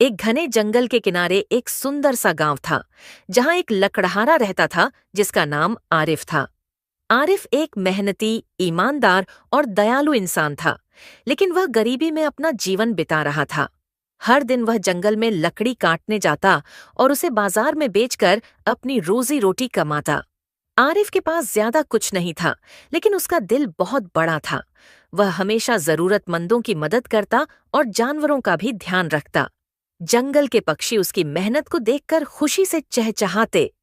एक घने जंगल के किनारे एक सुंदर सा गांव था, जहां एक लकड़हारा रहता था जिसका नाम आरिफ था। आरिफ एक मेहनती, ईमानदार और दयालु इंसान था, लेकिन वह गरीबी में अपना जीवन बिता रहा था। हर दिन वह जंगल में लकड़ी काटने जाता और उसे बाजार में बेचकर अपनी रोजी रोटी कमाता। आरिफ के पास ज्यादा कुछ नहीं था, लेकिन उसका दिल बहुत बड़ा था। वह हमेशा जरूरतमंदों की मदद करता और जानवरों का भी ध्यान रखता। जंगल के पक्षी उसकी मेहनत को देखकर खुशी से चहचहाते।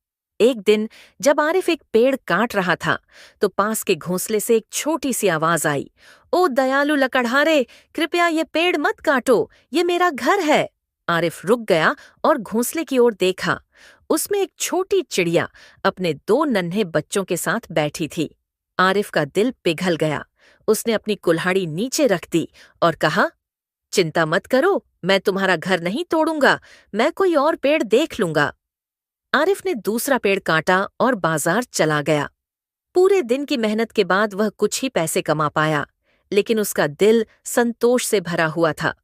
एक दिन जब आरिफ एक पेड़ काट रहा था, तो पास के घोंसले से एक छोटी सी आवाज आई, "ओ दयालु लकड़हारे, कृपया ये पेड़ मत काटो, ये मेरा घर है।" आरिफ रुक गया और घोंसले की ओर देखा। उसमें एक छोटी चिड़िया अपने दो नन्हे बच्चों के साथ बैठी थी। आरिफ का दिल पिघल गया। उसने अपनी कुल्हाड़ी नीचे रख दी और कहा, "चिंता मत करो, मैं तुम्हारा घर नहीं तोड़ूंगा, मैं कोई और पेड़ देख लूंगा।" आरिफ ने दूसरा पेड़ काटा और बाजार चला गया। पूरे दिन की मेहनत के बाद वह कुछ ही पैसे कमा पाया, लेकिन उसका दिल संतोष से भरा हुआ था,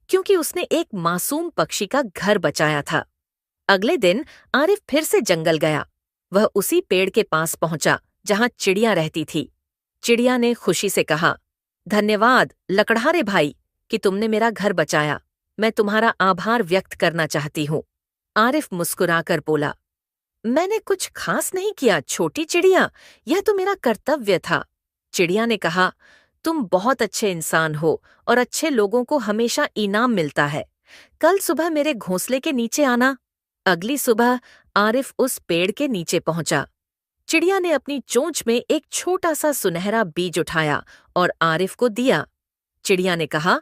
क्योंकि उसने एक मासूम पक्षी का घर बचाया था। अगले दिन आरिफ फिर से जंगल गया। वह उसी पेड़ के पास पहुंचा जहां चिड़िया रहती थी। चिड़िया ने खुशी से कहा, "धन्यवाद लकड़हारे भाई कि तुमने मेरा घर बचाया। मैं तुम्हारा आभार व्यक्त करना चाहती हूँ।" आरिफ मुस्कुराकर बोला, "मैंने कुछ खास नहीं किया छोटी चिड़िया, यह तो मेरा कर्तव्य था।" चिड़िया ने कहा, "तुम बहुत अच्छे इंसान हो और अच्छे लोगों को हमेशा इनाम मिलता है। कल सुबह मेरे घोंसले के नीचे आना।" अगली सुबह आरिफ उस पेड़ के नीचे पहुंचा। चिड़िया ने अपनी चोंच में एक छोटा सा सुनहरा बीज उठाया और आरिफ को दिया। चिड़िया ने कहा,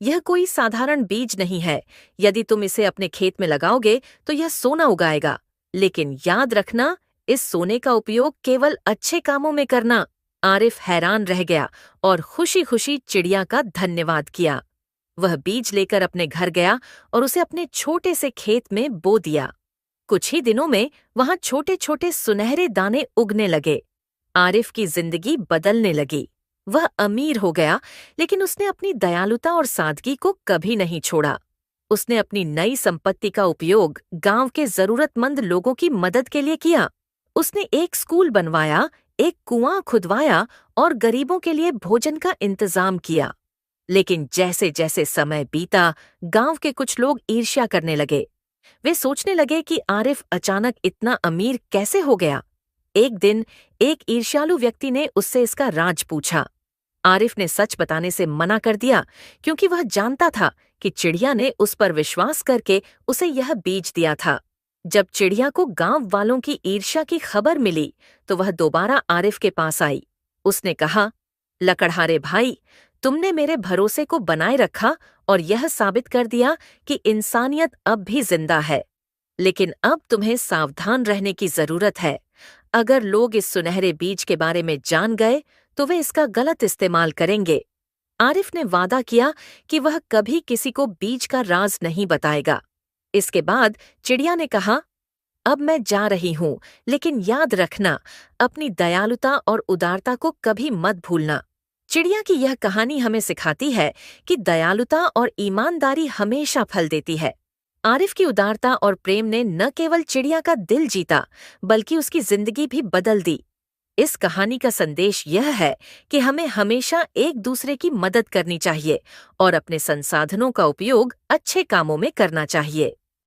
"यह कोई साधारण बीज नहीं है। यदि तुम इसे अपने खेत में लगाओगे तो यह सोना उगाएगा। लेकिन याद रखना, इस सोने का उपयोग केवल अच्छे कामों में करना।" आरिफ हैरान रह गया और खुशी खुशी चिड़िया का धन्यवाद किया। वह बीज लेकर अपने घर गया और उसे अपने छोटे से खेत में बो दिया। कुछ ही दिनों में वहां छोटे छोटे सुनहरे दाने उगने लगे। आरिफ की जिंदगी बदलने लगी। वह अमीर हो गया, लेकिन उसने अपनी दयालुता और सादगी को कभी नहीं छोड़ा। उसने अपनी नई संपत्ति का उपयोग गांव के जरूरतमंद लोगों की मदद के लिए किया। उसने एक स्कूल बनवाया, एक कुआं खुदवाया और गरीबों के लिए भोजन का इंतजाम किया। लेकिन जैसे जैसे समय बीता, गांव के कुछ लोग ईर्ष्या करने लगे। वे सोचने लगे कि आरिफ अचानक इतना अमीर कैसे हो गया। एक दिन एक ईर्ष्यालु व्यक्ति ने उससे इसका राज पूछा। आरिफ ने सच बताने से मना कर दिया, क्योंकि वह जानता था कि चिड़िया ने उस पर विश्वास करके उसे यह बीज दिया था। जब चिड़िया को गांव वालों की ईर्ष्या की खबर मिली, तो वह दोबारा आरिफ के पास आई। उसने कहा, "लकड़हारे भाई, तुमने मेरे भरोसे को बनाए रखा और यह साबित कर दिया कि इंसानियत अब भी जिंदा है। लेकिन अब तुम्हें सावधान रहने की जरूरत है। अगर लोग इस सुनहरे बीज के बारे में जान गए, तो वे इसका गलत इस्तेमाल करेंगे।" आरिफ ने वादा किया कि वह कभी किसी को बीज का राज नहीं बताएगा। इसके बाद चिड़िया ने कहा, "अब मैं जा रही हूँ, लेकिन याद रखना, अपनी दयालुता और उदारता को कभी मत भूलना।" चिड़िया की यह कहानी हमें सिखाती है कि दयालुता और ईमानदारी हमेशा फल देती है। आरिफ की उदारता और प्रेम ने न केवल चिड़िया का दिल जीता, बल्कि उसकी जिंदगी भी बदल दी। इस कहानी का संदेश यह है कि हमें हमेशा एक दूसरे की मदद करनी चाहिए और अपने संसाधनों का उपयोग अच्छे कामों में करना चाहिए।